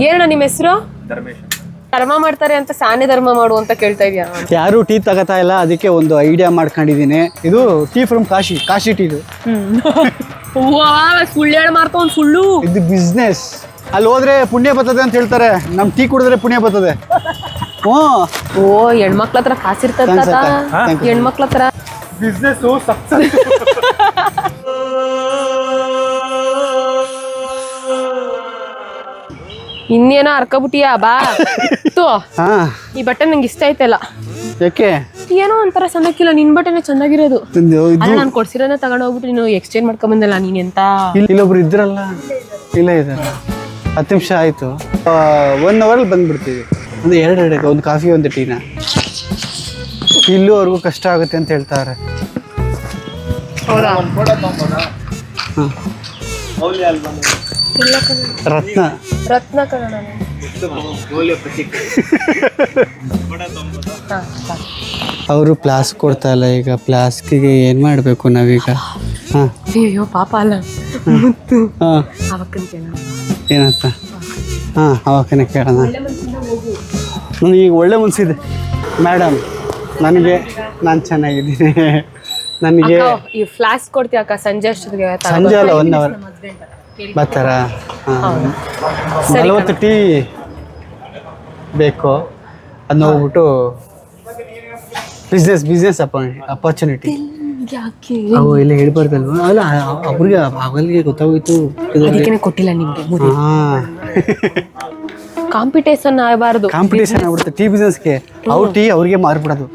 ಏನಣ್ಣ ನಿಮ್ಮ ಹೆಸರು? ಧರ್ಮೇಶ್. ಧರ್ಮ ಮಾಡ್ತಾರೆ ಅಂತ ಸಾನೆ ಧರ್ಮ ಮಾಡು ಅಂತ ಕೇಳ್ತಾ ಇದೀಯ? ಯಾರು ಟೀ ತಗೋತಾ ಇಲ್ಲ, ಅದಕ್ಕೆ ಒಂದು ಐಡಿಯಾ ಮಾಡ್ಕೊಂಡಿದೀನಿ. ಇದು ಟೀ ಫ್ರಮ್ ಕಾಶಿ ಟೀ. ಇದು ಸುಳ್ಳು ಹೇಳಿ ಮಾರ್ತವ್ ಸುಳ್ಳು. ಇದು ಬಿಸ್ನೆಸ್. ಅಲ್ಲಿ ಹೋದ್ರೆ ಪುಣ್ಯ ಬರ್ತದೆ ಅಂತ ಹೇಳ್ತಾರೆ, ನಮ್ ಟೀ ಕುಡಿದ್ರೆ ಪುಣ್ಯ ಬರ್ತದೆ. ಓ ಹೆಣ್ಮಕ್ಳ ಹತ್ರ ಕಾಸಿರ್ತದ, ಹೆಣ್ಮಕ್ಳ ಹತ್ರ ಬಿಸ್ನೆಸ್ ಸಕ್ಸಸ್. ಇನ್ನೇನೋ ಅರ್ಕಬಿಟ್ಟಿಯಾ ಬಾ. ಹಾ, ಈ ಬಟ್ಟೆ ನಂಗೆ ಇಷ್ಟ ಆಯ್ತಲ್ಲ. ಯಾಕೆ? ಏನೋ ಒಂಥರ ಸಣ್ಣಕ್ಕಿಲ್ಲ, ನಿನ್ ಬಟ್ಟೆನೆ ಚೆನ್ನಾಗಿರೋದು. ಅಲ್ಲ ನಾನು ಕೊಡ್ಸಿರೋನ ತಗೊಂಡು ಹೋಗ್ಬಿಟ್ಟು ನೀನು ಎಕ್ಸ್ಚೇಂಜ್ ಮಾಡ್ಕೊಂಡ್ ಬಂದಲ್ಲ ನೀನ್ ಎಂತ. ಇಲ್ಲೊಬ್ರು ಇದ್ರಲ್ಲ, ಇಲ್ಲ ಇದಾರೆ. 10 ನಿಮಿಷ ಆಯ್ತು, 1 ಅವರಲ್ಲಿ ಬಂದ್ಬಿಡ್ತೀವಿ. ಒಂದು 2 ಒಂದು ಕಾಫಿ ಒಂದು ಟೀನ. ಇಲ್ಲೂವರೆಗೂ ಕಷ್ಟ ಆಗುತ್ತೆ ಅಂತ ಹೇಳ್ತಾರೆ. ರತ್ನ ಕನ್ನಡ ಅವರು ಪ್ಲಾಸ್ ಕೊಡ್ತಾ ಇಲ್ಲ. ಈಗ ಪ್ಲಾಸ್ಕಿಗೆ ಏನ್ ಮಾಡ್ಬೇಕು ನಾವೀಗ? ಅಯ್ಯೋ ಪಾಪ ಅಲ್ಲ. ಏನಂತ? ಅವಕ್ಕನೆ ಕೇಳೋಣ. ನನಗೆ ಒಳ್ಳೆ ಮನ್ಸಿದೆ ಮೇಡಮ್, ನಾನು ಚೆನ್ನಾಗಿದ್ದೀನಿ. ನನಗೆ ಈ ಫ್ಲಾಸ್ಕ್ ಕೊಡ್ತೀಯ ಅಕ್ಕ? ಸಂಜೆ ಅಷ್ಟೊತ್ತಿಗೆ? ಸಂಜೆ ಅಲ್ಲ, 1 ಅವರ್ ಬರ್ತಾರ. 40 ಟೀ ಬೇಕು. ಅದನ್ನ ಹೋಗ್ಬಿಟ್ಟು ಬಿಸ್ನೆಸ್ ಅಪರ್ಚುನಿಟಿ. ಅವು ಇಲ್ಲ ಹೇಳ್ಬಾರ್ದಲ್ವಾ? ಅಲ್ಲ ಅವ್ರಿಗೆ ಆಗಲ್ಲಿಗೆ ಗೊತ್ತಾಗೋಯ್ತು. ಅದಕ್ಕೆ ಕೊಟ್ಟಿಲ್ಲ ನಿಮ್ಗೆ. ಕಾಂಪಿಟೇಷನ್ ಆಗಬಾರ್ದು. ಕಾಂಪಿಟೇಷನ್ ಆಗ್ಬಿಡುತ್ತೆ ಟೀ ಬಿಸ್ನೆಸ್ಗೆ. ಅವ್ರು ಟೀ ಅವ್ರಿಗೆ ಮಾರ್ಬಿಡೋದು.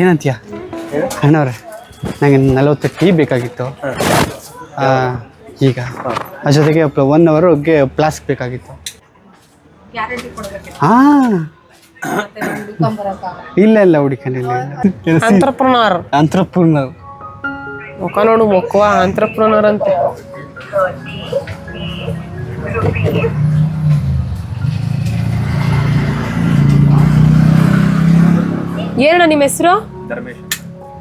ಏನಂತೀಯ ಅಣ್ಣವ್ರೆ? ನನಗೆ 40 ಟೀ ಬೇಕಾಗಿತ್ತು. ಈಗ ಅದ್ರ ಜೊತೆಗೆ 1 ಅವರ್ಗೆ ಪ್ಲಾಸ್ಕ್ ಬೇಕಾಗಿತ್ತು. ಇಲ್ಲ ಹುಡುಕನಿಲ್ಲ. ಅಂತ್ರಪ್ರನರ್ ಮುಖ ನೋಡು, ಮೊಕ್ಕವ ಅಂತ್ರಪ್ರನರ್ ಅಂತ. ಏನಣ್ಣ ನಿಮ್ಮ ಹೆಸರು? ಧರ್ಮೇಶ್.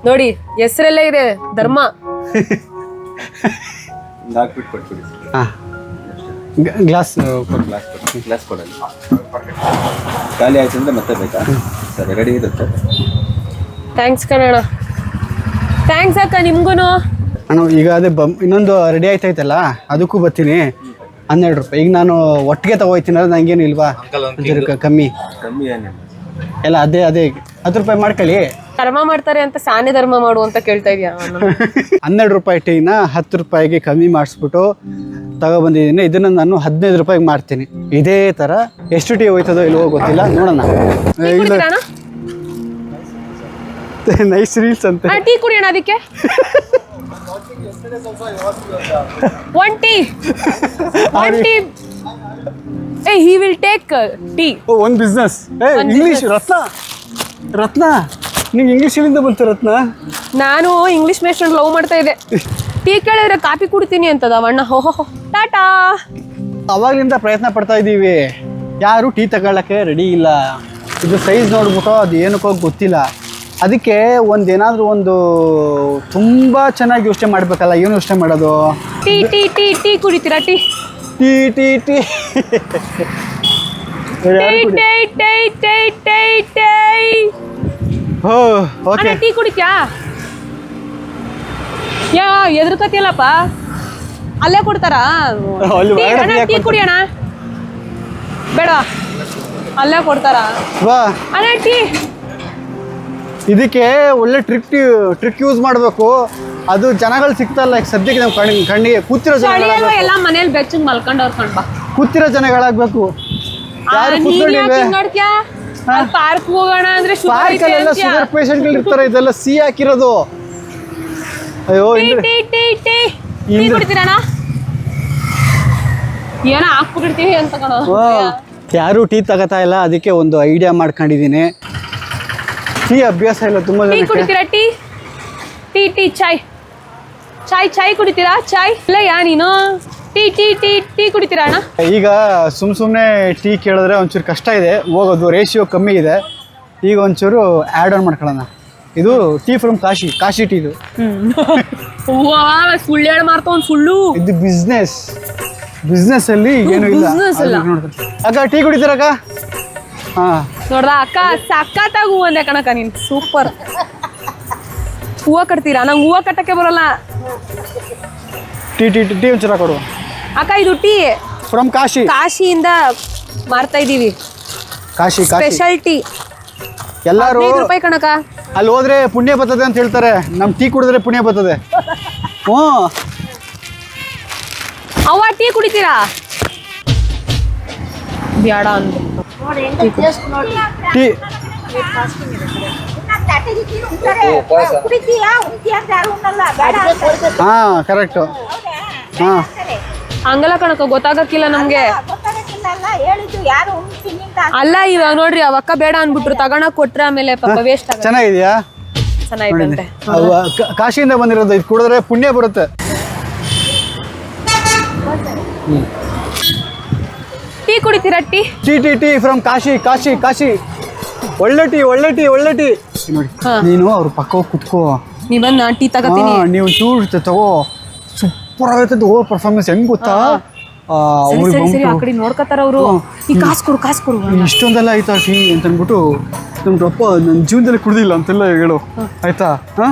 ನೋಡಿ ಹೆಸರಲ್ಲೇ ಇದೆ ಧರ್ಮ. ಗ್ಲಾಸ್ ಕೊಡಲ್ಲ. ಖಾಲಿ ಆಯ್ತು ಅಂದ್ರೆ ಮತ್ತೆ ಬೇಕಾ? ಸರಿ, ರೆಡಿ ಇರುತ್ತೆ. ಥ್ಯಾಂಕ್ಸ್ ಕಣಣ್ಣ. ಥ್ಯಾಂಕ್ಸ್ ಅಕ್ಕ ನಿಮ್ಗೂನು. ಅಣ್ಣ ಈಗ ಅದೇ ಇನ್ನೊಂದು ರೆಡಿ ಆಯ್ತೈತಲ್ಲ, ಅದಕ್ಕೂ ಬರ್ತೀನಿ. 12 ರೂಪಾಯಿ. ಈಗ ನಾನು ಒಟ್ಟಿಗೆ ತಗೋಯ್ತೀನಿ, ನಂಗೇನು ಇಲ್ವಾ ಕಮ್ಮಿ ಏನಿಲ್ಲ ಎಲ್ಲ? ಅದೇ 10 ರೂಪಾಯಿ ಮಾಡ್ಕೊಳ್ಳಿ. ಧರ್ಮ ಮಾಡ್ತಾರೆ ಅಂತ ಸಾನೆ ಧರ್ಮ ಮಾಡು ಅಂತ ಕೇಳ್ತಾ ಇದೀಯ? 12 ರೂಪಾಯಿ ಟೀನ 10 ರೂಪಾಯಿಗೆ ಕಮ್ಮಿ ಮಾಡಿಸ್ಬಿಟ್ಟು ತಗೊಬಂದಿದ್ದೀನಿ. ಇದನ್ನು ನಾನು 15 ರೂಪಾಯಿಗೆ ಮಾಡ್ತೀನಿ. ಇದೇ ಥರ ಎಷ್ಟು ಟೀ ಹೋಯ್ತದೋ ಇಲ್ವೋ ಗೊತ್ತಿಲ್ಲ, ನೋಡೋಣ. ನೈಸ್ ರೀಲ್ಸ್ ಅಂತ. ಟೀ ಕುಡಿಯೋಣ ಅದಕ್ಕೆ. 1 tea. he will take tea. ಒಂದು ಬಿಸ್ನೆಸ್. ಇಂಗ್ಲಿಷ್ ರತ್ನ ನಿಂಗೆ ಇಂಗ್ಲಿಷ್ ಎಲ್ಲಿಂದ ಬಂತು ರತ್ನ? ನಾನು ಇಂಗ್ಲಿಷ್ ಮೇಸ್ಟ್ರನ್ನ ಲವ್ ಮಾಡ್ತಾ ಇದ್ದೆ. ಟೀ ಕೇಳಿದ್ರೆ ಕಾಫಿ ಕುಡಿತೀನಿ ಅಂತದ ಅಣ್ಣ. ಹೋಹೋ ಟಾಟಾ. ಅವಾಗ್ಲಿಂದ ಪ್ರಯತ್ನ ಪಡ್ತಾ ಇದ್ದೀವಿ, ಯಾರು ಟೀ ತಗೊಳ್ಳಕ್ಕೆ ರೆಡಿ ಇಲ್ಲ. ಇದು ಸೈಜ್ ನೋಡ್ಬಿಟ್ಟು ಅದು ಏನಕ್ಕೋ ಗೊತ್ತಿಲ್ಲ. ಅದಕ್ಕೆ ಏನಾದರೂ ಒಂದು ತುಂಬ ಚೆನ್ನಾಗಿ ಯೋಚನೆ ಮಾಡಬೇಕಲ್ಲ. ಏನು ಯೋಚನೆ ಮಾಡೋದು? ಟೀ ಕುಡಿತೀರಾ? Tea okay. ಟೀ ಕುಡಿತ್ಯಾ? ಎದ್ರಕತಿಯಲ್ಲಪ್ಪ, ಅಲ್ಲೇ ಕೊಡ್ತಾರಾ? ಟೀ ಕುಡಿಯೋಣ ಬೇಡ, ಅಲ್ಲೇ ಕೊಡ್ತಾರಾ? ಅಣ್ಣ ಟೀ. ಇದಕ್ಕೆ ಒಳ್ಳೆ ಟ್ರಿಕ್ ಯೂಸ್ ಮಾಡಬೇಕು. ಅದು ಜನಗಳು ಸಿಗ್ತಲ್ಲ ಈಗ ಸದ್ಯಕ್ಕೆ. ನಾವು ಕಣ್ಣಿಗೆ ಕೂತಿರೋ ಜನಗಳು ಎಲ್ಲ ಮನೇಲಿ ಬೆಚ್ಚಗೆ ಮಲ್ಕೊಂಡವ್ರು ಕಣ್ಬಾ. ಕೂತಿರೋ ಜನಗಳಾಗಬೇಕು. ಯಾರು ಪಾರ್ಕ್ ಹೋಗೋಣ ಅಂದ್ರೆ ಪಾರ್ಕಲ್ಲೆಲ್ಲ ಶುಗರ್ ಪೇಷಂಟ್ಗಳು ಇರ್ತಾರೆ. ಇದೆಲ್ಲ ಸಿಹಿ ಹಾಕಿರೋದು. ಅಯ್ಯೋ, ಟೀ ಕುಡಿತೀರಣ? ಏನೋ ಹಾಕ್ಬಿಟ್ಟಿರ್ತೀವಿ ಅಂತ ಕಣ. ಯಾರು ಟೀ ತಗೋತಾ ಇಲ್ಲ, ಅದಕ್ಕೆ ಒಂದು ಐಡಿಯಾ ಮಾಡ್ಕೊಂಡಿದ್ದೀನಿ. ಟೀ ಅಭ್ಯಾಸ ಇಲ್ಲ ತುಂಬಾ ಜನ. ಟೀ ಕುಡಿತೀರಾ? ಟೀ ಚಾಯ್ ಕುಡಿತೀರಾ? ಚಾಯ್ ಇಲ್ಲ ನೀನು? ಟೀ ಕುಡಿತೀರಾ ಅಣ್ಣ? ಈಗ ಸುಮ್ಮನೆ ಟೀ ಕೇಳಿದ್ರೆ ಒಂಚೂರು ಕಷ್ಟ ಇದೆ ಹೋಗೋದು, ರೇಷಿಯೋ ಕಮ್ಮಿ ಇದೆ. ಈಗ ಒಂಚೂರು ಆ್ಯಡ್ ಆನ್ ಮಾಡ್ಕೊಳ್ಳೋಣ. ಇದು ಟೀ ಫ್ರಮ್ ಕಾಶಿ ಟೀ. ಇದು ಸುಳ್ಳು ಹೇಳಿ ಮಾರ್ತವ್ ಸುಳ್ಳು. ಇದು ಬಿಸ್ನೆಸ್. ಬಿಸ್ನೆಸ್ ಅಲ್ಲಿ ಏನು ಇಲ್ಲ. Business ಇಲ್ಲ. ಅಕ್ಕ ಟೀ ಕುಡಿತೀರಕ್ಕ? ಹಾ ನೋಡ್ದ ಅಕ್ಕ ಸಕ್ಕತ್ತಾಗ ಹೂವು ಅಂದೆ ಕಣಕ್ಕ ನೀನ್ ಸೂಪರ್. ಹೂವ ಕಟ್ತೀರಾ? ನಂಗೆ ಹೂವ ಕಟ್ಟಕ್ಕೆ ಬರಲ್ಲ. ಟೀ ಟೀ ಟೀ ಒಂಚೂರ ಕೊಡು. ಅಕ್ಕ ಇದು ಟೀ ಫ್ರಮ್ ಕಾಶಿ. ಕಾಶಿಯಿಂದ ಮಾರ್ತಾ ಇದೀವಿ. Kashi Kashi special tea. ಎಲ್ಲರೂ 15 ರೂಪಾಯಿ ಕಣಕ್ಕ. ಅಲ್ಲಿ ಹೋದ್ರೆ ಪುಣ್ಯ ಬರ್ತದೆ ಅಂತ ಹೇಳ್ತಾರೆ. ನಮ್ ಟೀ ಕುಡಿದ್ರೆ ಪುಣ್ಯ ಬರ್ತದೆ. ಹ್ಞೂ ಅವ್ವ ಟೀ ಕುಡಿತೀರಾ? ಬ್ಯಾಡ ಅಂದ್ರು. ಟೀ ಹಾ ಕರೆಕ್ಟು. ಹಾ ಹಂಗಲ್ಲ ಕಣಕ್ಕ ಗೊತ್ತಾಗಕ್ಕಿಲ್ಲ ನಮ್ಗೆ. ಅಲ್ಲ ಇವಾಗ ನೋಡ್ರಿ ಅವಕ್ಕ ಬೇಡ ಅನ್ಬಿಟ್ರು ತಗೋಣಕ್ ಕೊಟ್ರೆ ಆಮೇಲೆ ಪಾಪ ವೇಸ್ಟ್ ಆಗ. ಚೆನ್ನಾಗಿದ್ಯಾ? ಚೆನ್ನಾಗಿತ್ತಂತೆ. ಕಾಶಿಯಿಂದ ಬಂದಿರೋದು. ಇದು ಕುಡಿದ್ರೆ ಪುಣ್ಯ ಬರುತ್ತೆ. ಟೀ ಕುಡಿತೀರಾ? Tea tea tea tea from Kashi Kashi Kashi. ಒಳ್ಳೆ ಟೀ ಒಳ್ಳೆ ಟೀ ಒಳ್ಳೆ ಟೀ. ನೋಡಿ ಹಾ. ನೀನು ಅವ್ರ ಪಕ್ಕ ಹೋಗಿ ಕುತ್ಕೋ. ನೀ ಬಂದ್ ನಾನ್ ಟೀ ತಗೋತೀನಿ. ನೀವು ಚೂರು ತಗೋ. ಸೂಪರ್ ಆಗೈತೆ ಓವರ್ ಪರ್ಫಾರ್ಮೆನ್ಸ್. ಹೆಂಗ್ ಗೊತ್ತಾ? ಸರಿ ಸರಿ ಸರಿ ಆ ಕಡೆ ನೋಡ್ಕತ್ತಾರ ಅವರು. ಈ ಕಾಸು ಕೊಡು ಕಾಸು ಕೊಡು. ಇಷ್ಟೊಂದೆಲ್ಲ ಆಯ್ತಾ ಟೀ ಅಂತ ಅಂದ್ಬಿಟ್ಟು ನಮ್ದು ಅಪ್ಪ ನನ್ನ ಜೀವನದಲ್ಲಿ ಕುಡ್ದಿಲ್ಲ ಅಂತೆಲ್ಲ ಹೇಳು. ಆಯ್ತಾ? ಹಾ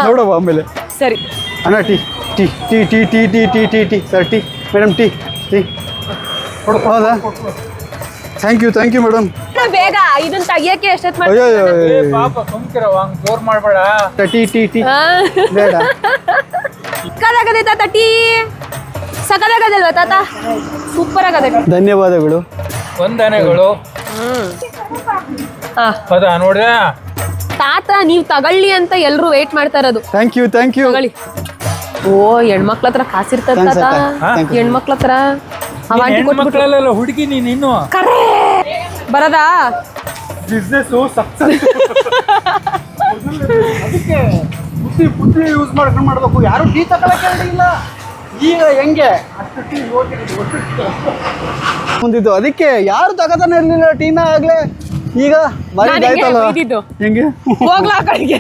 ನೋಡವ ಆಮೇಲೆ. ಸರಿ ಅಣ್ಣ tea tea tea tea tea tea tea tea tea sir tea madam tea tea ಹೌದಾ? Thank you madam. ಬೇಗ ಇದನ್ನ ತೆಗಿಯಕ್ಕೆ ಎಷ್ಟೊತ್ತು ಅಯ್ಯೋ ಮಾಡಿ. ಟೀ ಟೀ ಟೀ ಬೇಡ. ಸಕ್ಕದಾಗದೆ ತಾತ ಟೀ. ಸಕ್ಕದಾಗದಲ್ವಾ ತಾತ? ಸೂಪರ್ ಆಗದೆ. ಧನ್ಯವಾದಗಳು. ವಂದನೆಗಳು. ಅದ ನೋಡ್ದೆ ತಾತ ನೀವ್ ತಗೊಳ್ಳಿ ಅಂತ ಎಲ್ರು ವೇಟ್ ಮಾಡ್ತಾ ಇರೋದು. ಥ್ಯಾಂಕ್ ಯು ತಗೊಳ್ಳಿ. ಓ ಹೆಣ್ಮಕ್ಳ ಹತ್ರ ಕಾಸಿರ್ತದ Thanks ತಾತ. ಅಕ್ಕ. ಹೆಣ್ಮಕ್ಳ ಹತ್ರ ಅವಾಂಟಿ ಕೊಟ್ಬಿಟ್ರು. ಮಕ್ಕಳೆಲ್ಲ ಹುಡುಗಿ ನೀನ್ ಇನ್ನು ಕರೆ ಬರದಾ? Business success. ಅದಕ್ಕೆ ಬುದ್ಧಿ ಯೂಸ್ ಮಾಡ್ಕೊಂಡು ಮಾಡಬೇಕು. ಯಾರು ಟೀ ತಗೊಳಕ್ಕೆ ಇಲ್ಲ ಈಗ. ಹೆಂಗೆ ಅಷ್ಟು ಟೀ ಮುಂದಿದ್ದು. ಅದಕ್ಕೆ ಯಾರು ತಗೋತಾನೆ ಇರಲಿಲ್ಲ ಟೀನ ಆಗ್ಲೇ. ಈಗ ನಾನ್ ಹೆಂಗೆ ಆಯ್ತಲ್ಲ. ಬೈದಿದ್ದು? ಹೆಂಗೆ ಹೋಗ್ಲಾ ಆ ಕಡೆಗೆ.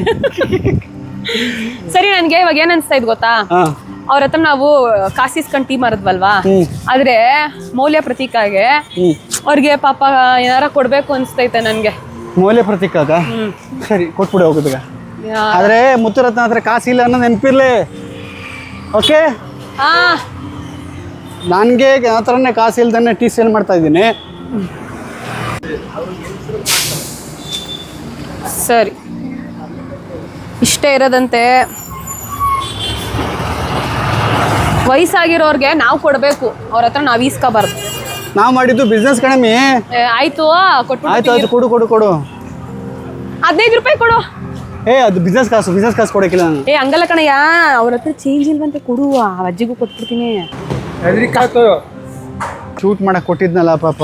ಸರಿ ನನ್ಗೆ ಇವಾಗ ಏನ್ ಅನ್ಸ್ತಾ ಇದ್ ಗೊತ್ತಾ? ಹಾ ಅವ್ರ ಹತ್ರ ನಾವು ಕಾಸಿಸ್ಕೊಂಡ್ ಟೀ ಮಾರದ್ವಲ್ವಾ, ಹ್ಮ್. ಆದ್ರೆ ಮೌಲ್ಯ ಪ್ರತೀಕಾಗೆ ಅವ್ರಿಗೆ ಪಾಪ ಏನಾರ ಕೊಡ್ಬೇಕು ಅನ್ಸ್ತೈತೆ ನನ್ಗೆ. ಮೌಲ್ಯ ಪ್ರತೀಕಾಗ ಸರಿ ಕೊಟ್ಬಿಡಿ ಹೋಗುದಾಗ. ಆದ್ರೆ ಮುತ್ತುರತ್ನ ಹತ್ರ ಕಾಸಿಲ್ಲ ಅನ್ನೋ ನೆನಪಿರ್ಲಿ. ಓಕೆ ಹಾ ನನಗೆ ಆ ಥರನೇ ಕಾಸು ಇಲ್ದೇ ಟೀ ಸೇಲ್ ಮಾಡ್ತಾ ಇದ್ದೀನಿ. ಸರಿ ಇಷ್ಟೇ ಇರೋದಂತೆ. ವಯಸ್ಸಾಗಿರೋರ್ಗೆ ನಾವು ಕೊಡ್ಬೇಕು, ಅವ್ರ ಹತ್ರ ನಾವ್ ಈಸ್ಕೋಬಾರ್ದು. ನಾವು ಮಾಡಿದ್ದು ಬಿಸ್ನೆಸ್ ಕಣಮಿ. ಆಯ್ತು ಆಯ್ತು ಆಯ್ತು ಕೊಟ್ಬಿಟ್ಟು ಕೊಡು ಕೊಡು ಕೊಡು. 15 ರೂಪಾಯಿ ಕೊಡು. ಅದು ಬಿಸ್ನೆಸ್ ಕಾಸು ಕೊಡೋಕ್ಕಿಲ್ಲ ನಾನು. ಹಂಗಲ್ಲ ಕಣಯ್ಯ, ಅವ್ರ ಹತ್ರ ಚೇಂಜ್ ಇಲ್ವಂತೆ, ಕೊಡು. ಆ ಅಜ್ಜಿಗೂ ಕೊಟ್ಬಿಡ್ತೀನಿ. ಹೆದರಿಕಾಯ್ತು. ಶೂಟ್ ಮಾಡಕ್ಕೆ ಕೊಟ್ಟಿದ್ನಲ್ಲ ಪಾಪ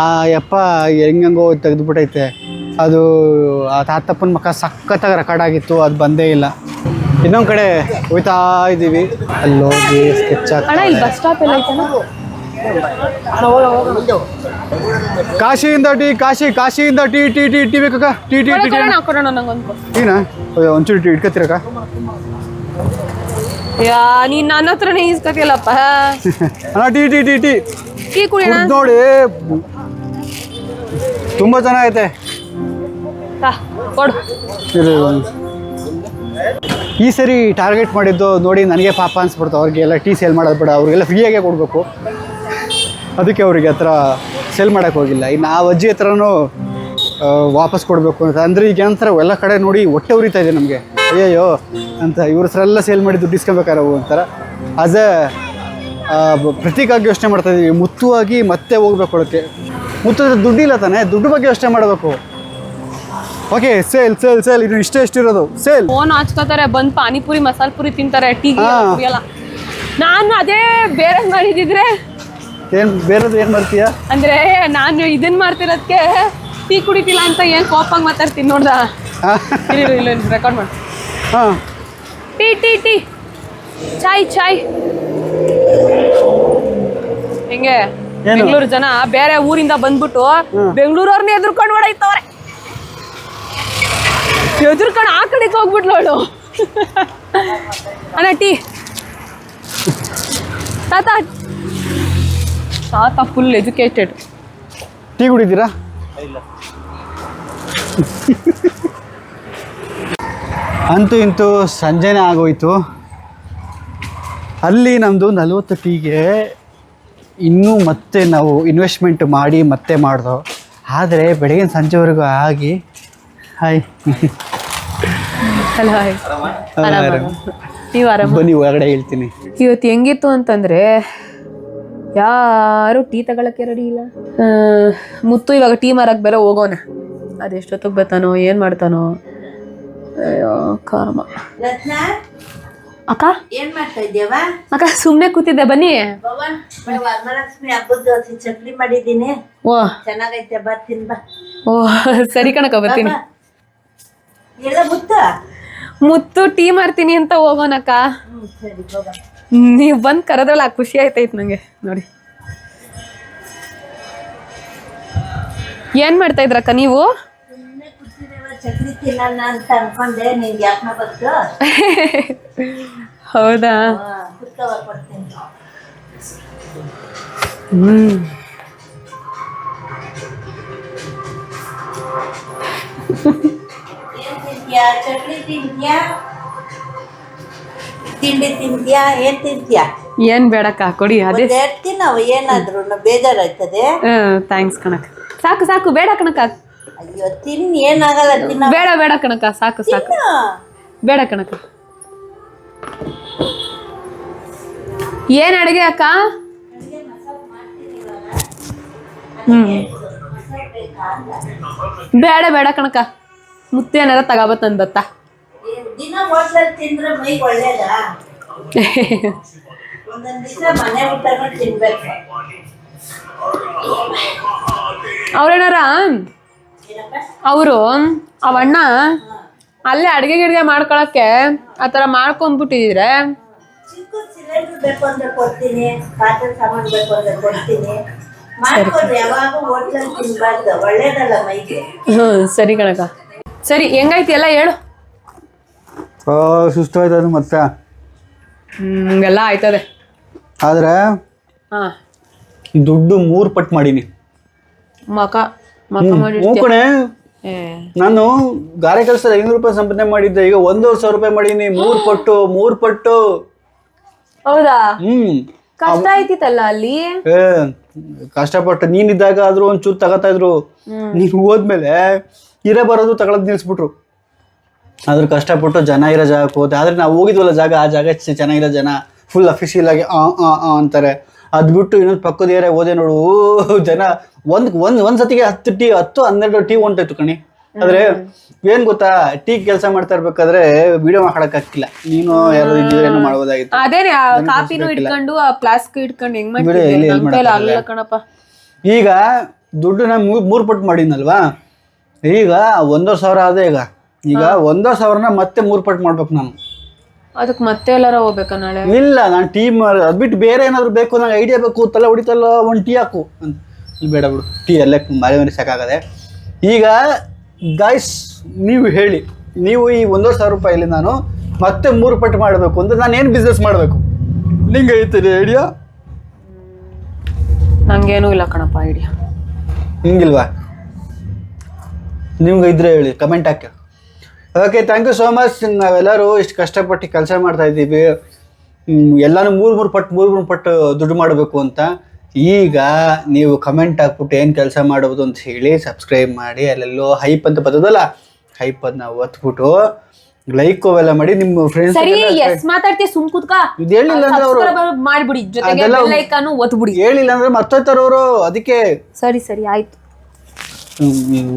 ಆ ಯಪ್ಪ ಹೆಂಗಂಗೋ ತೆಗೆದುಬಿಟ್ಟೈತೆ. ಅದು ಆ ತಾತಪ್ಪನ ಮಕ್ಕ ಸಖತ್ತಾಗಿ ರೆಕಾರ್ಡ್ ಆಗಿತ್ತು, ಅದು ಬಂದೇ ಇಲ್ಲ. ಇನ್ನೊಂದು ಕಡೆ ಹೋಯ್ತಾ ಇದ್ದೀವಿ. ಅಲ್ಲೋಗಿ ಸ್ಕೆಚ್ ಅಣ್ಣ ಇಲ್ಲಿ ಬಸ್ ಸ್ಟಾಪ್ ಎಲ್ಲ ಐತಣ್ಣ. ಕಾಶಿಯಿಂದ ಟೀ ಟೀ ಟೀ ಟೀ ಬೇಕಕ್ಕ? ಟೀ ಟೀ ಟೀ ಕೊಡೋಣ ನಂಗೊಂದು. ಟೀನಾ? ಒಂಚೂರು ಟೀ ಇಟ್ಕೊತೀರಕ್ಕ? ಯಾ ನೀನ್ ನನ್ನ ಹತ್ರನೇ ಈಸ್ಕತಿಯಲ್ಲಪ್ಪ. ಅಣ್ಣ tea tea tea tea tea ಕುಡಿಯೋಣ ನೋಡಿ, ತುಂಬ ಚೆನ್ನಾಗೈತೆ. ಕೊಡು. ಈ ಸರಿ ಟಾರ್ಗೆಟ್ ಮಾಡಿದ್ದು ನೋಡಿ ನನಗೆ ಪಾಪ ಅನ್ಸ್ಬಿಡ್ತು. ಅವ್ರಿಗೆಲ್ಲ ಟೀ ಸೇಲ್ ಮಾಡೋದು ಬೇಡ, ಅವ್ರಿಗೆಲ್ಲ ಫ್ರೀಯಾಗೆ ಕೊಡಬೇಕು. ಅದಕ್ಕೆ ಅವರಿಗೆ ಹತ್ರ ಸೇಲ್ ಮಾಡೋಕ್ಕೆ ಹೋಗಿಲ್ಲ. ಇನ್ನು ಆ ಅಜ್ಜಿ ಹತ್ರನೂ ವಾಪಸ್ ಕೊಡಬೇಕು ಅಂತ. ಅಂದರೆ ಈಗ ಏನಂತಾರೆ ಎಲ್ಲ ಕಡೆ ನೋಡಿ ಹೊಟ್ಟೆ ಉರಿತಾ ಇದೆ ನಮಗೆ. ಅಯ್ಯಯ್ಯೋ ಅಂತ ಇವ್ರ ಹತ್ರ ಎಲ್ಲ ಸೇಲ್ ಮಾಡಿ ದುಡ್ಡು ಇಸ್ಕೊಬೇಕಾರೆ ಅವು ಅಂತಾರೆ. ಆಸ್ ಎ ಪ್ರತೀಕಾಗಿ ಯೋಚನೆ ಮಾಡ್ತಾಯಿದ್ದೀವಿ. ಮುತ್ತುವಾಗಿ ಮತ್ತೆ ಹೋಗ್ಬೇಕು ಕೊಡೋಕ್ಕೆ. ಮುತ್ತು ದುಡ್ಡಿಲ್ಲ ತಾನೆ, ದುಡ್ಡು ಬಗ್ಗೆ ಯೋಚನೆ ಮಾಡಬೇಕು. Okay sale sale sale. ಇದು ಎಷ್ಟಿರೋದು ಸೇಲ್. ಫೋನ್ ಹಚ್ಕೋತಾರೆ, ಬಂದು ಪಾನಿಪುರಿ ಮಸಾಲ ಪುರಿ ತಿಂತಾರೆ, ಟೀ ಕುಡಿಯಲ್ಲ. ನಾನು ಅದೇ ಬೇರೆ ಮಾಡಿದಿದ್ರೆ ಬೇರೆದು ಏನು ಮಾಡ್ತೀಯಾ? ಅಂದ್ರೆ ನಾನು ಇದನ್ನ ಮಾಡ್ತಿರೋದಕ್ಕೆ ಟೀ ಕುಡಿತಿಲ್ಲ ಅಂತ ಏನ್ ಕೋಪಂಗ್ ಮಾತಾಡ್ತೀನಿ ನೋಡ್ದ. ಇಲ್ಲ ರೆಕಾರ್ಡ್ ಮಾಡಿ. ಹಾಂ ಟೀ ಟೀ ಟೀ ಚಾಯ್ ಚಾಯ್. ಹೆಂಗೆ ಬೆಂಗಳೂರು ಜನ ಬೇರೆ ಊರಿಂದ ಬಂದ್ಬಿಟ್ಟು ಬೆಂಗಳೂರವ್ರನ್ನ ಎದುರ್ಕೊಂಡು ಓಡಾಯ್ತವ್ರೆ. ಎದುರ್ಕೊಂಡು ಆ ಕಡೆಗೆ ಹೋಗ್ಬಿಟ್ಲು ಅವಳು. ಅಣ್ಣ ಟೀ ತಾತ ತಾತ ಫುಲ್ ಎಜುಕೇಟೆಡ್. ಟೀ ಕುಡಿತೀರಾ? ಅಂತೂ ಇಂತೂ ಸಂಜೆನೇ ಆಗೋಯ್ತು. ಅಲ್ಲಿ ನಮ್ಮದು 40 ಟೀಗೆ ಇನ್ನೂ ಮತ್ತೆ ನಾವು ಇನ್ವೆಸ್ಟ್ಮೆಂಟ್ ಮಾಡಿ ಮತ್ತೆ ಮಾಡ್ದೋ. ಆದರೆ ಬೆಳಗಿನ ಸಂಜೆವರೆಗೂ ಆಗಿ ಹಾಯ್ ಹಲೋ ಹಾಯ್. ನೀವು ಆರಾಮ? ಬನ್ನಿ ಹೊರಗಡೆ ಹೇಳ್ತೀನಿ. ಇವತ್ತು ಹೆಂಗಿತ್ತು ಅಂತಂದರೆ ಯಾರು ಟೀ ತಗೊಳಕ್ಕೆ ರೆಡಿ ಇಲ್ಲ. ಮುತ್ತು ಇವಾಗ ಟೀ ಮಾರಕ್ಕೆ ಬೇರೆ ಹೋಗೋಣ. ಅದೆಷ್ಟೊತ್ತಿಗೆ ಬರ್ತಾನೋ ಏನು ಮಾಡ್ತಾನೋ. ಅಯ್ಯೋ ಕಾಮ. ಅಕ್ಕ ಏನ್ ಮಾಡ್ತಾ ಇದ್ಯವ? ಅಕ್ಕ ಸುಮ್ಮನೆ ಕೂತಿದ್ದೆ, ಬನ್ನಿ. ವರಮಹಾಲಕ್ಷ್ಮಿ ಹಬ್ಬದ ದೋಸೆ ಚಕ್ಲಿ ಮಾಡಿದ್ದೀನಿ, ಓ ಚೆನ್ನಾಗೈತೆ, ಬರ್ತೀನಿ ಬಾ. ಓ ಸರಿ ಕಣಕ್ಕ, ಬರ್ತೀನಿ. ಎಲ್ಲ ಮುತ್ತ ಮುತ್ತು ಟೀ ಮಾರ್ತೀನಿ ಅಂತ ಹೋಗೋಣಕ್ಕ. ಸರಿ ಹೋಗ. ನೀವು ಬಂದು ಕರೆದ್ರಲ್ಲ ಖುಷಿ ಆಯ್ತೈತೆ ನಂಗೆ. ನೋಡಿ ಏನು ಮಾಡ್ತಾ ಇದ್ರಕ್ಕ ನೀವು? ಸುಮ್ಮನೆ ಕೂತಿದ್ದೇವ, ಚಕ್ಲಿ ತಿನ್ನೋಣ ಅಂತ ಅನ್ಕೊಂಡೆ, ನಿಂಗೆ ಯಾಕೆ ಬಂತು? ಹೌದಾ? ಕುತ್ಕವ ಕೊಡ್ತೀನಿ. ಏನ್ ತಿಂತ್ಯಾ? ಚಕ್ಲಿ ತಿಂತ್ಯಾ? ತಿಂಡಿ ತಿಂತ್ಯಾ? ಏನ್ ತಿಂತ್ಯಾ? ಏನು ಬೇಡಕ್ಕ, ಕೊಡಿ. ಅದೇ ಹೇಳ್ತೀನಿ ನಾವು, ಏನಾದ್ರು ಬೇಜಾರಾಯ್ತದೆ. ಥ್ಯಾಂಕ್ಸ್ ಕಣಕ್ಕ. ಸಾಕು ಸಾಕು, ಬೇಡ ಕಣಕ್ಕ. ಅಯ್ಯೋ ತಿನ್, ಏನಾಗಲ್ಲ, ತಿನ್ನ. ಬೇಡ ಬೇಡ ಕಣಕ್ಕ, ಸಾಕು ಸಾಕು, ಬೇಡ ಕಣಕ್ಕ. ಏನ್ ಅಡುಗೆ ಅಕ್ಕ? ಬೇಡ ಬೇಡ ಕಣಕ್ಕ, ಮುತ್ತೆ ಏನಾರ ತಗೋಬತ್ತಂದತ್ತ. ದಿನ ಹೋಟ್ಲಲ್ಲಿ ತಿಂದ್ರೆ ಮೈಗೆ ಒಳ್ಳೇದಾ? ಒಂದೊಂದ್ ದಿವಸ ಮನೆ ಊಟನೂ ತಿನ್ಬೇಕು. ಅವ್ರೇನಾರ ಏನಪ್ಪ? ಅವರು ಅವಣ್ಣ ಅಲ್ಲೇ ಅಡುಗೆ ಗಿಡ್ಗೆ ಮಾಡ್ಕೊಳಕ್ಕೆ ಆ ಥರ ಮಾಡ್ಕೊಂಡ್ಬಿಟ್ಟಿದ್ರೆ. ಚಿಕ್ಕ ಸಿಲಿಂಡರ್ ಬೇಕು ಅಂದ್ರೆ ಕೊಡ್ತೀನಿ, ಪಾತ್ರೆ ಸಾಮಾನು ಬೇಕು ಅಂದ್ರೆ ಕೊಡ್ತೀನಿ, ಮಾಡ್ಕೊಡ್ರಿ. ಯಾವಾಗ ಹೋಟ್ಲಲ್ಲಿ ತಿನ್ಬಾರ್ದು, ಒಳ್ಳೇದಲ್ಲ ಮೈಗೆ. ಸರಿ ಕಣಕ್ಕ. ಸರಿ, ಹೆಂಗಾಯ್ತು ಎಲ್ಲ ಹೇಳು. ಸುಸ್ತಾಯ್ತದು ಮತ್ತೆ. ಹಂಗೆಲ್ಲ ಆಯ್ತದೆ. ಆದರೆ ಹಾಂ, ದುಡ್ಡು 3 ಪಟ್ಟು ಮಾಡೀನಿ. ಮಕ ಹ್ಞೂ ಮಾಡಿ. ಕಣೆ, ನಾನು ಗಾರೆ ಕೆಲಸದ 500 ರೂಪಾಯಿ ಸಂಪಾದನೆ ಮಾಡಿದ್ದೆ, ಈಗ 1,500 ರೂಪಾಯಿ ಮಾಡೀನಿ. 3 ಪಟ್ಟು. ಹೌದಾ? ಹ್ಮ್, ಕಷ್ಟ ಆಯ್ತಿತ್ತಲ್ಲ ಅಲ್ಲಿ. ಕಷ್ಟಪಟ್ಟು ನೀನಿದ್ದಾಗ ಆದ್ರೂ ಒಂಚೂರು ತಗೋತಾ ಇದ್ರು. ನೀನು ಹೋದ್ಮೇಲೆ ಇರೇ ಬರೋದು ತಗೊಳದ್ ನಿಲ್ಸ್ಬಿಟ್ರು. ಆದ್ರೂ ಕಷ್ಟಪಟ್ಟು ಜನ ಇರೋ ಜಾಗಕ್ಕೆ ಹೋದೆ. ಆದ್ರೆ ನಾವು ಹೋಗಿದ್ವಲ್ಲ ಜಾಗ, ಆ ಜಾಗ ಚೆನ್ನಾಗಿರೋ ಜನ ಫುಲ್ ಅಫಿಷಿಯಲ್ ಆಗಿ ಅಂತಾರೆ. ಅದು ಬಿಟ್ಟು ಇನ್ನೊಂದು ಪಕ್ಕದ ಏರಿಯಾ ಹೋದೆ ನೋಡು, ಜನ ಒಂದ್ ಸತಿಗೆ 10-12 ಟೀ ಹೊಂಟಾಯ್ತು ಕಣಿ. ಆದ್ರೆ ಏನ್ ಗೊತ್ತಾ, ಟೀ ಕೆಲಸ ಮಾಡ್ತಾ ಇರ್ಬೇಕಾದ್ರೆ ವಿಡಿಯೋ ಮಾಡಕ್ ಆಗ್ತಿಲ್ಲ. ನೀನು ಯಾರು ಇದ್ರೆ ಏನೋ ಮಾಡ್ಬೋದಾಗಿತ್ತು. ಅದೇನೆ ಕಾಪಿನೂ ಇಟ್ಕೊಂಡು ಆ ಫ್ಲಾಸ್ಕ್ ಇಟ್ಕೊಂಡು ಹೆಂಗ್ ಮಾಡ್ತಿದ್ದೆ ಕಣಪ್ಪ. ಈಗ ದುಡ್ಡು ನಾನು 3 ಪಟ್ಟು ಮಾಡಿದ್ನಲ್ವಾ, ಈಗ 1,500 ಆದ. ಈಗ 1,500ನ ಮತ್ತೆ 3 ಪಟ್ಟು ಮಾಡ್ಬೇಕು ನಾನು. ಅದಕ್ಕೆ ಮತ್ತೆ ಎಲ್ಲಾರ ಹೋಗ್ಬೇಕಾ ನಾಳೆ? ಇಲ್ಲ, ನಾನು ಟೀ ಅದ್ ಬಿಟ್ಟು ಬೇರೆ ಏನಾದ್ರು ಬೇಕು, ನಂಗೆ ಐಡಿಯಾ ಬೇಕು, ತಲೆ ಹೊಡಿತಲ್ಲ, ಒಂದು ಟೀ ಹಾಕು ಅಂತ. ಇಲ್ಲಿ ಬೇಡ ಬಿಡು, ಟೀ ಎಲ್ಲ ಮನೆ ಸಾಕಾಗದೆ. ಈಗ ಗಾಯ್ಸ್ ನೀವು ಹೇಳಿ, ನೀವು ಈ 1,500 ರೂಪಾಯಿಲಿ ನಾನು ಮತ್ತೆ 3 ಪಟ್ಟು ಮಾಡಬೇಕು ಅಂದ್ರೆ ನಾನು ಏನು ಬಿಸ್ನೆಸ್ ಮಾಡಬೇಕು? ನಿಂಗೆ ಐತದೆ ಐಡಿಯಾ? ನಂಗೇನೂ ಇಲ್ಲ ಕಣಪ್ಪ ಐಡಿಯಾ. ಹಿಂಗಿಲ್ವಾ? ನಿಮ್ಗೆ ಇದ್ರೆ ಹೇಳಿ, ಕಮೆಂಟ್ ಹಾಕಿ. Okay, thank you so much. ನಾವೆಲ್ಲರೂ ಇಷ್ಟು ಕಷ್ಟಪಟ್ಟು ಕೆಲಸ ಮಾಡ್ತಾ ಇದ್ದೀವಿ, ಎಲ್ಲನೂ 3 ಪಟ್ಟು ದುಡ್ಡು ಮಾಡಬೇಕು ಅಂತ. ಈಗ ನೀವು ಕಮೆಂಟ್ ಹಾಕ್ಬಿಟ್ಟು ಏನು ಕೆಲಸ ಮಾಡ್ಬೋದು ಅಂತ ಹೇಳಿ ಸಬ್ಸ್ಕ್ರೈಬ್ ಮಾಡಿ. ಅಲ್ಲೆಲ್ಲೋ ಹೈಪ್ ಅಂತ ಬರ್ತದಲ್ಲ, ಹೈಪ್ ಅದನ್ನ ಒತ್ಬಿಟ್ಟು ಲೈಕ್ ಅವೆಲ್ಲ ಮಾಡಿ ನಿಮ್ಮ ಫ್ರೆಂಡ್ಸ್. ಸರಿ, ಎಸ್ ಮಾತಾಡ್ತೀಯ, ಸುಮ್ ಕೂತ್ಕ. ಇದು ಹೇಳಿಲ್ಲ ಅಂದ್ರೆ ಅವರು ಮಾಡ್ಬಿಡಿ, ಜೊತೆಗೆ ಬೆಲ್ ಐಕಾನ್ ಒತ್ಬಿಡಿ. ಹೇಳಿಲ್ಲ ಅಂದ್ರೆ ಮರ್ತೋಯ್ತಾರ ಅವರು. ಅದಕ್ಕೆ ಸರಿ ಆಯ್ತು. ನೀವು